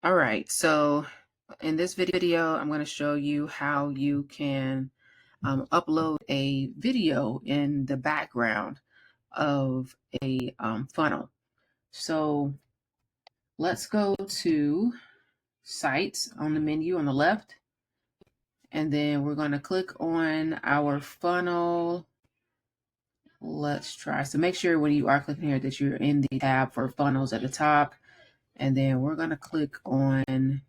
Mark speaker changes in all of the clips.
Speaker 1: All right, so in this video, I'm going to show you how you can upload a video in the background of a funnel. So let's go to Sites on the menu on the left, and then we're going to click on our funnel. Let's try. So make sure when you are clicking here that you're in the tab for funnels at the top, and then we're going to click on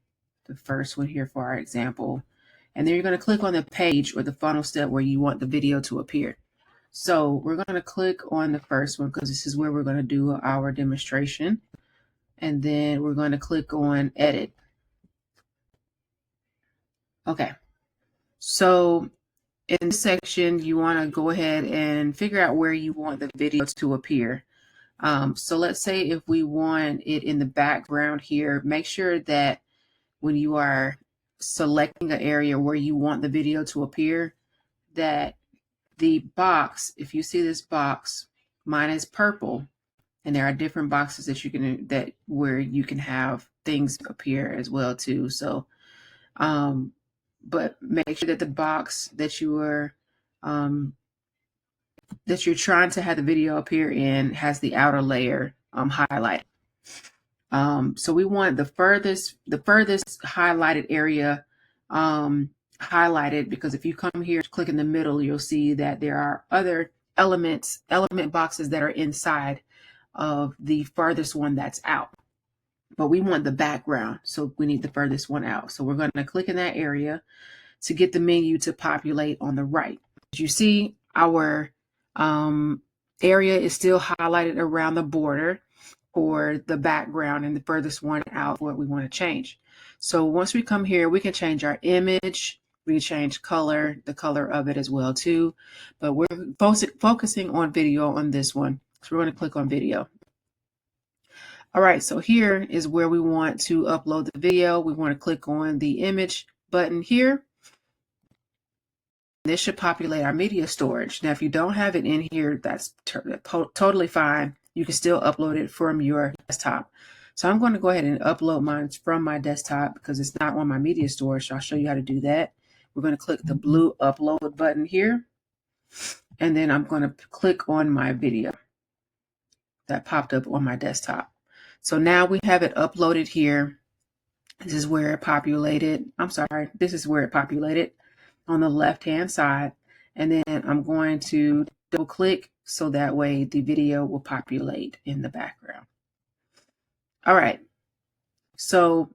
Speaker 1: the first one here for our example. And then you're going to click on the page or the funnel step where you want the video to appear. So we're going to click on the first one because this is where we're going to do our demonstration. And then we're going to click on edit. Okay. So in this section, you want to go ahead and figure out where you want the video to appear. So let's say if we want it in the background here, make sure that when you are selecting an area where you want the video to appear, that the box, if you see this box, mine is purple, and there are different boxes that where you can have things appear as well too. So, but make sure that the box that you're trying to have the video appear in has the outer layer highlighted. So we want the furthest highlighted area highlighted, because if you come here, click in the middle, you'll see that there are other element boxes that are inside of the furthest one that's out. But we want the background, so we need the furthest one out. So we're going to click in that area to get the menu to populate on the right. As you see, our area is still highlighted around the border for the background, and the furthest one out what we want to change. So once we come here, we can change our image, we can change color, the color of it as well too. But we're focusing on video on this one, so we're going to click on video. All right, so here is where we want to upload the video. We want to click on the image button here. This should populate our media storage. Now, if you don't have it in here, that's totally fine. You can still upload it from your desktop. So I'm going to go ahead and upload mine from my desktop because it's not on my media storage. So I'll show you how to do that. We're going to click the blue upload button here. And then I'm going to click on my video that popped up on my desktop. So now we have it uploaded here. This is where it populated. This is where it populated on the left-hand side. And then I'm going to double click so that way the video will populate in the background. All right, so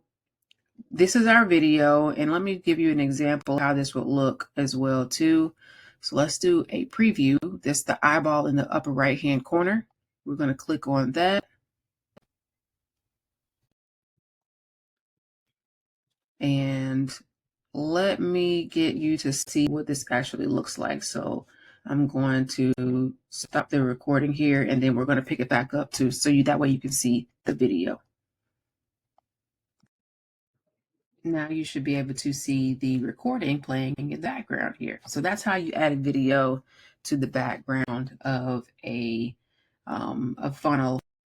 Speaker 1: this is our video, and let me give you an example how this would look as well too. So let's do a preview. That's the eyeball in the upper right-hand corner. We're going to click on that. And let me get you to see what this actually looks like. So I'm going to stop the recording here, and then we're going to pick it back up too, so that way you can see the video. Now you should be able to see the recording playing in the background here. So that's how you add a video to the background of a funnel